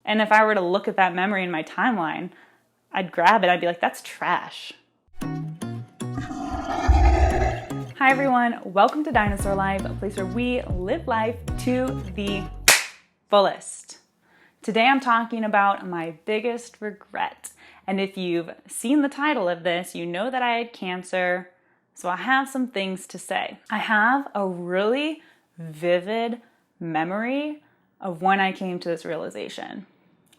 And if I were to look at that memory in my timeline, I'd grab it. I'd be like, that's trash. Hi everyone, welcome to Dinosaur Life, a place where we live life to the fullest. Today I'm talking about my biggest regret. And if you've seen the title of this, you know that I had cancer, so I have some things to say. I have a really vivid memory of when I came to this realization.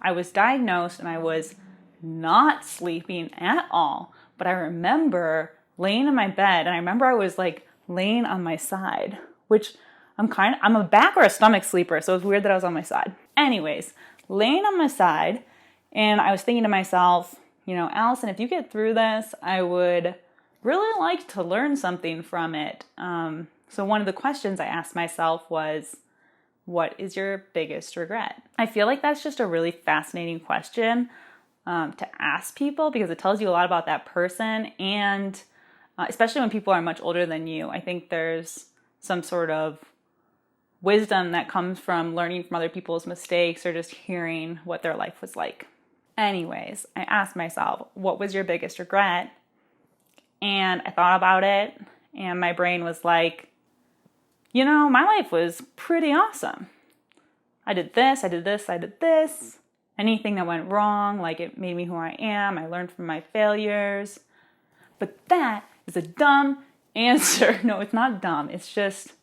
I was diagnosed and I was not sleeping at all, but I remember laying in my bed, and I remember I was like laying on my side, which I'm a back or a stomach sleeper, so it was weird that I was on my side. Anyways, laying on my side, and I was thinking to myself, you know, Allison, if you get through this, I would really like to learn something from it. So one of the questions I asked myself was, what is your biggest regret? I feel like that's just a really fascinating question to ask people, because it tells you a lot about that person, and especially when people are much older than you. I think there's some sort of wisdom that comes from learning from other people's mistakes or just hearing what their life was like. Anyways, I asked myself, what was your biggest regret? And I thought about it, and my brain was like, you know, my life was pretty awesome. I did this, I did this, I did this. Anything that went wrong, like it made me who I am. I learned from my failures. But that is a dumb answer. No, it's not dumb. It's just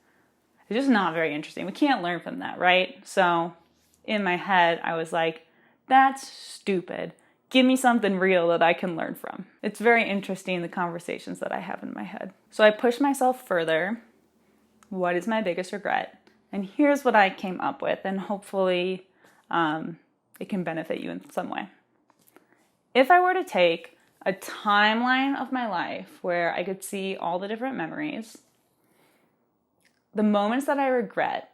not very interesting. We can't learn from that, right? So in my head, I was like, that's stupid. Give me something real that I can learn from. It's very interesting, the conversations that I have in my head. So I pushed myself further. What is my biggest regret? And here's what I came up with, and hopefully it can benefit you in some way. If I were to take a timeline of my life where I could see all the different memories, the moments that I regret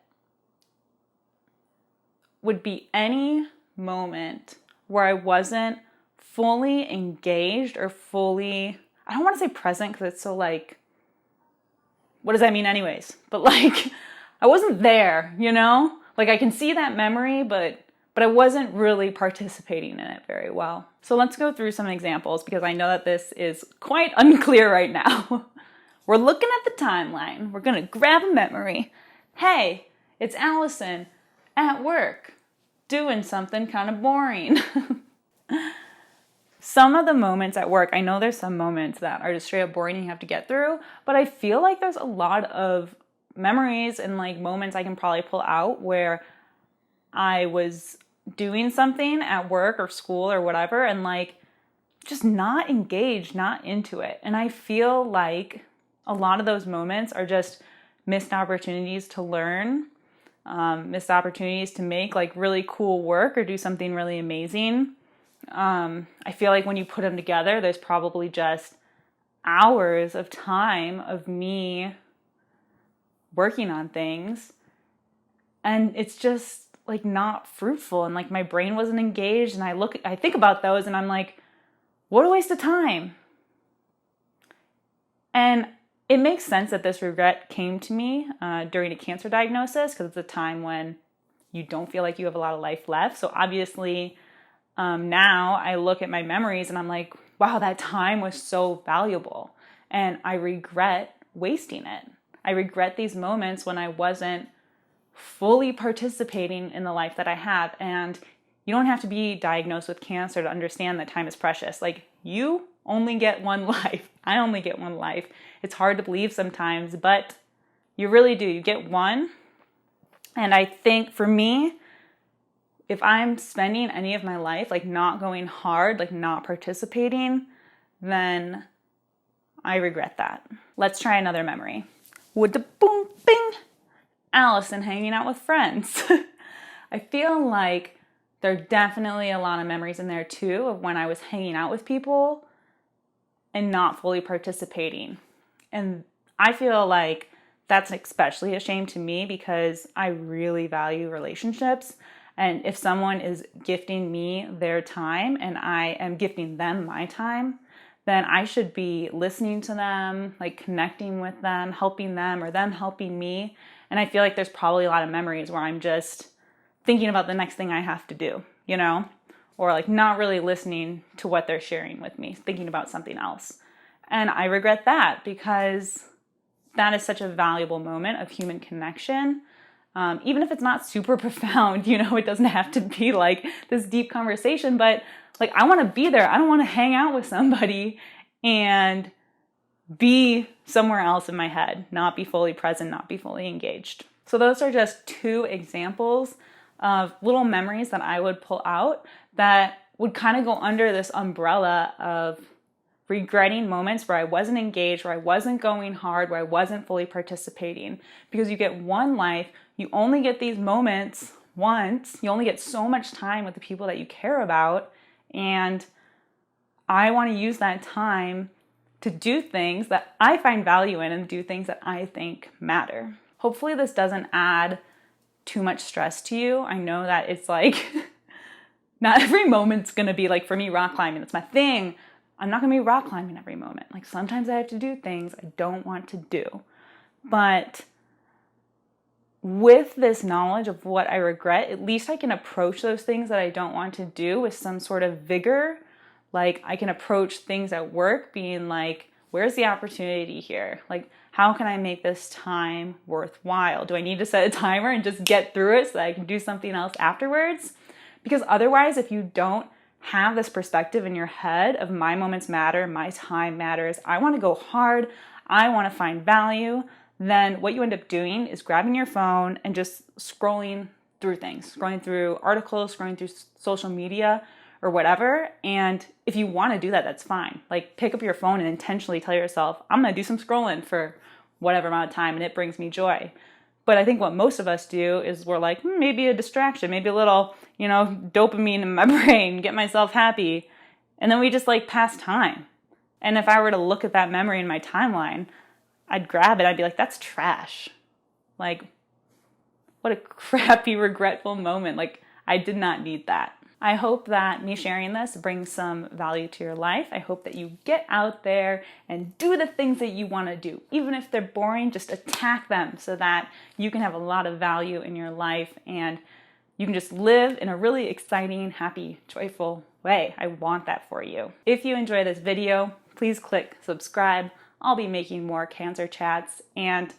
would be any moment where I wasn't fully engaged or fully, I don't want to say present because it's so like, what does that mean anyways? But like, I wasn't there, you know? Like I can see that memory, but I wasn't really participating in it very well. So let's go through some examples, because I know that this is quite unclear right now. We're looking at the timeline. We're gonna grab a memory. Hey, it's Allison at work doing something kind of boring. Some of the moments at work, I know there's some moments that are just straight up boring and you have to get through, but I feel like there's a lot of memories and like moments I can probably pull out where I was doing something at work or school or whatever and like just not engaged, not into it. And I feel like a lot of those moments are just missed opportunities to learn, missed opportunities to make like really cool work or do something really amazing. I feel like when you put them together, there's probably just hours of time of me working on things, and it's just like not fruitful, and like my brain wasn't engaged, and I think about those and I'm like, what a waste of time. And it makes sense that this regret came to me during a cancer diagnosis, because it's a time when you don't feel like you have a lot of life left. So obviously now I look at my memories and I'm like, wow, that time was so valuable, and I regret wasting it. I regret these moments when I wasn't fully participating in the life that I have. And you don't have to be diagnosed with cancer to understand that time is precious. Like, you only get one life. I only get one life. It's hard to believe sometimes, but you really do. You get one. And I think for me, if I'm spending any of my life like not going hard, like not participating, then I regret that. Let's try another memory. Would the boom bing, Allison hanging out with friends. I feel like there are definitely a lot of memories in there too of when I was hanging out with people and not fully participating. And I feel like that's especially a shame to me, because I really value relationships. And if someone is gifting me their time and I am gifting them my time, then I should be listening to them, like connecting with them, helping them, or them helping me. And I feel like there's probably a lot of memories where I'm just thinking about the next thing I have to do. you know, or like not really listening to what they're sharing with me, thinking about something else. And I regret that because that is such a valuable moment of human connection. Even if it's not super profound, you know, it doesn't have to be like this deep conversation, but like I want to be there. I don't want to hang out with somebody and be somewhere else in my head, not be fully present, not be fully engaged. So those are just two examples of little memories that I would pull out that would kind of go under this umbrella of regretting moments where I wasn't engaged, where I wasn't going hard, where I wasn't fully participating. Because you get one life, you only get these moments once, you only get so much time with the people that you care about, and I want to use that time to do things that I find value in and do things that I think matter. Hopefully this doesn't add too much stress to you. I know that it's like, not every moment's gonna be like, for me, rock climbing, it's my thing. I'm not gonna be rock climbing every moment. Like sometimes I have to do things I don't want to do. But with this knowledge of what I regret, at least I can approach those things that I don't want to do with some sort of vigor. Like I can approach things at work being like, where's the opportunity here? Like, how can I make this time worthwhile? Do I need to set a timer and just get through it so that I can do something else afterwards? Because otherwise, if you don't have this perspective in your head of my moments matter, my time matters, I want to go hard, I want to find value, then what you end up doing is grabbing your phone and just scrolling through things, scrolling through articles, scrolling through social media or whatever. And if you want to do that, that's fine. Like pick up your phone and intentionally tell yourself, I'm going to do some scrolling for whatever amount of time and it brings me joy. But I think what most of us do is we're like, maybe a distraction, maybe a little, you know, dopamine in my brain, get myself happy. And then we just like pass time. And if I were to look at that memory in my timeline, I'd grab it. I'd be like, that's trash. Like, what a crappy, regretful moment. Like, I did not need that. I hope that me sharing this brings some value to your life. I hope that you get out there and do the things that you want to do. Even if they're boring, just attack them so that you can have a lot of value in your life and you can just live in a really exciting, happy, joyful way. I want that for you. If you enjoy this video, please click subscribe. I'll be making more cancer chats. And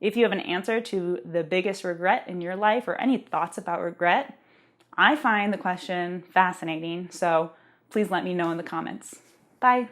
if you have an answer to the biggest regret in your life or any thoughts about regret, I find the question fascinating, so please let me know in the comments. Bye.